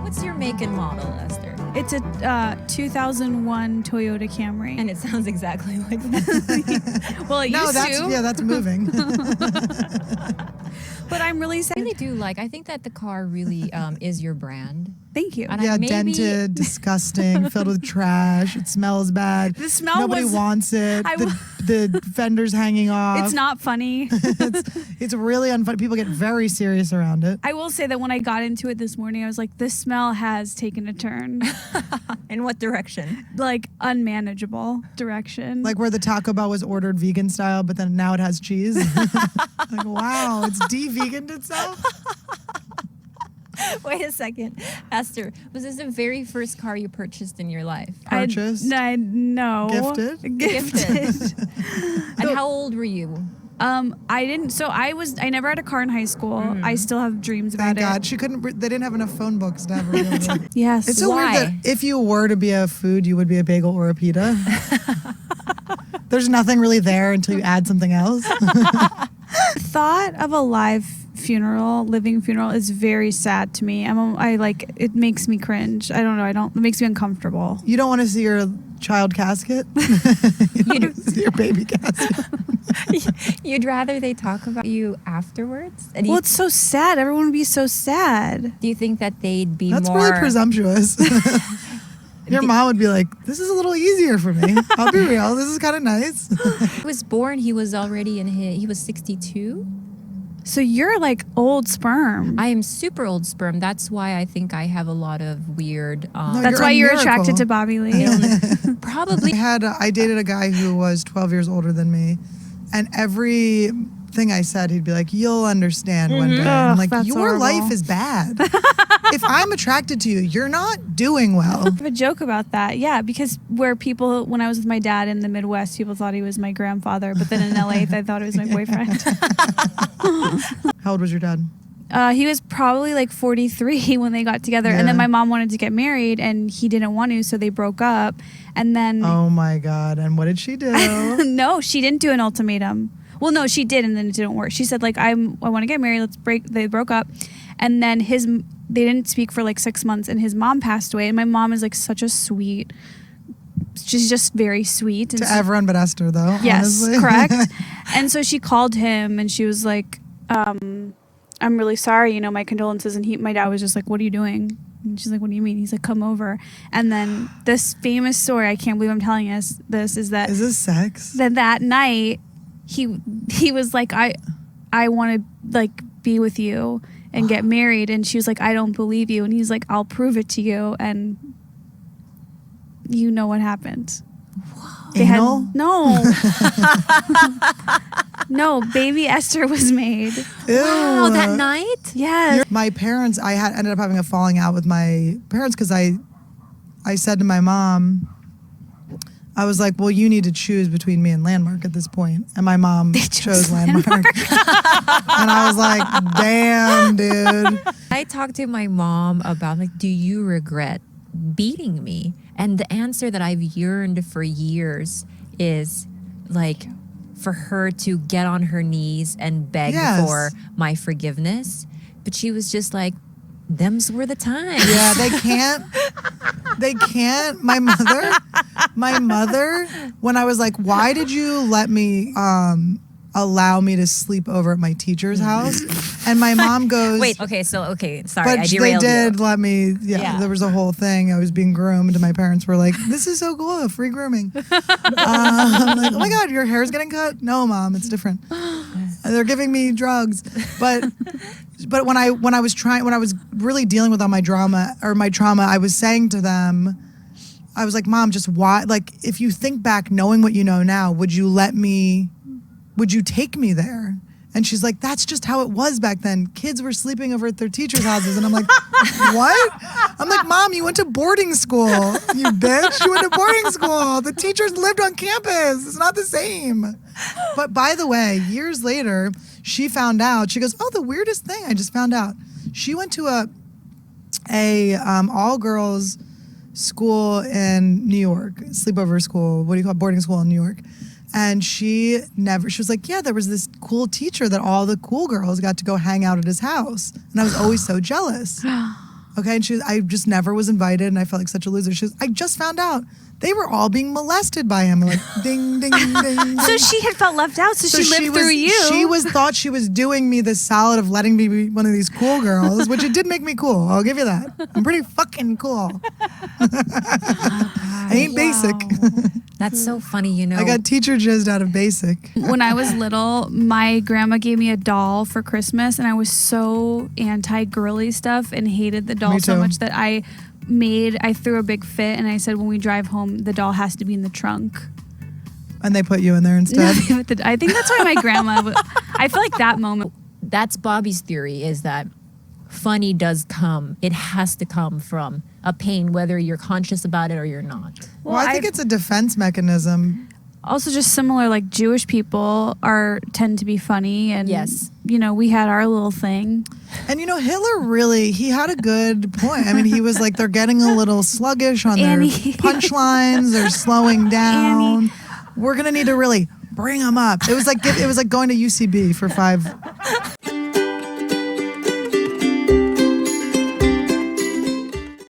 What's your make and model, Esther? It's a 2001 Toyota Camry. And it sounds exactly like that. Well, it used to. Yeah, that's moving. But I'm really sad. I really do I think that the car really is your brand. Thank you. And Yeah, dented, disgusting, filled with trash. It smells bad. The smell Nobody was- wants it. The fender's hanging off. It's not funny. It's really unfunny. People get very serious around it. I will say that when I got into it this morning, I was like, this smell has taken a turn. In what direction? Like unmanageable direction. Like where the Taco Bell was ordered vegan style, but then now it has cheese. Like, wow, it's de-veganed itself? Wait a second. Esther, was this the very first car you purchased in your life? Purchased? No. Gifted? And how old were you? I never had a car in high school. I still have dreams about Thank God. She couldn't, they didn't have enough phone books to have a real one. Yes. It's so weird that if you were to be a food, you would be a bagel or a pita. There's nothing really there until you add something else. The thought of a living funeral is very sad to me. It makes me cringe. I don't know. It makes me uncomfortable. You don't want to see your child casket? You don't want to see your baby casket? You'd rather they talk about you afterwards? And Well, it's so sad. Everyone would be so sad. do you think that they'd be That's more... really presumptuous. Your mom would be like, this is a little easier for me. I'll be real. This is kind of nice. He was born, he was already he was 62? So you're like old sperm. I am super old sperm. That's why I think I have a lot of weird... That's you're why a you're miracle. attracted to Bobby Lee. Probably... I dated a guy who was 12 years older than me, and every thing I said, he'd be like, you'll understand one day. I'm Ugh, like, that's your horrible. life is bad. If I'm attracted to you, you're not doing well. I have a joke about that. Yeah, because when I was with my dad in the Midwest, people thought he was my grandfather, but then in LA, they thought it was my boyfriend. How old was your dad? He was probably like 43 when they got together. Yeah. And then my mom wanted to get married and he didn't want to, so they broke up. And then... Oh my God. And what did she do? No, she didn't do an ultimatum. Well, no, she did, and then it didn't work. She said, like, I want to get married. They broke up. And then they didn't speak for like 6 months, and his mom passed away. And my mom is like such a sweet... She's just very sweet. And To everyone but Esther, though. Yes, honestly. correct. And so she called him and she was like, I'm really sorry, my condolences. And my dad was just like, what are you doing? And she's like, what do you mean? He's like, come over. And then this famous story, I can't believe I'm telling us this, is that... Is this sex? That night, he was like, I want to like be with you and get married. And she was like, I don't believe you. And he's like, I'll prove it to you. And you know what happened. Anal? No. No, baby Esther was made. Ew. Wow, that night? Yes. My parents, ended up having a falling out with my parents because I said to my mom, I was like, well, you need to choose between me and Landmark at this point. And my mom chose Landmark. And I was like, damn, dude. I talked to my mom about, like, do you regret beating me? And the answer that I've yearned for years is, like, for her to get on her knees and beg for my forgiveness. But she was just like, them's were the times. Yeah, they can't. My mother, when I was like, why did you let me allow me to sleep over at my teacher's house? And my mom goes, Wait, sorry, but I derailed they did you. let me, there was a whole thing. I was being groomed and my parents were like, this is so cool, free grooming. I'm like, oh my God, your hair's getting cut? No, Mom, it's different. They're giving me drugs. But when I was really dealing with all my trauma, I was saying to them, I was like, Mom, just why, like, if you think back, knowing what you know now, would you take me there? And she's like, that's just how it was back then. Kids were sleeping over at their teachers' houses. And I'm like, what? I'm like, Mom, you went to boarding school, you bitch. You went to boarding school. The teachers lived on campus. It's not the same. But by the way, years later, she found out. She goes, oh, the weirdest thing I just found out. She went to a all-girls school in New York, sleepover school, boarding school in New York. And she was like, yeah, there was this cool teacher that all the cool girls got to go hang out at his house. And I was always so jealous. Okay, and I just never was invited, and I felt like such a loser. She was, I just found out they were all being molested by him. Like, ding, ding, ding, ding. So she had felt left out, so she lived through you. She thought she was doing me the solid of letting me be one of these cool girls, which it did make me cool. I'll give you that. I'm pretty fucking cool. I ain't basic. That's so funny, you know. I got teacher jizzed out of basic. When I was little, my grandma gave me a doll for Christmas, and I was so anti-girly stuff and hated the doll Me so too. much that I threw a big fit, and I said, when we drive home, the doll has to be in the trunk. And they put you in there instead. I think that's why my grandma, I feel like that moment. That's Bobby's theory, is that funny does come. It has to come from a pain, whether you're conscious about it or you're not. Well, I think it's a defense mechanism. Also, just similar, like Jewish people tend to be funny, and Yes. you know, we had our little thing. And you know, Hitler he had a good point. I mean, he was like, they're getting a little sluggish on their Annie. punchlines. They're slowing down. Annie. We're gonna need to really bring them up. It was like going to UCB for 5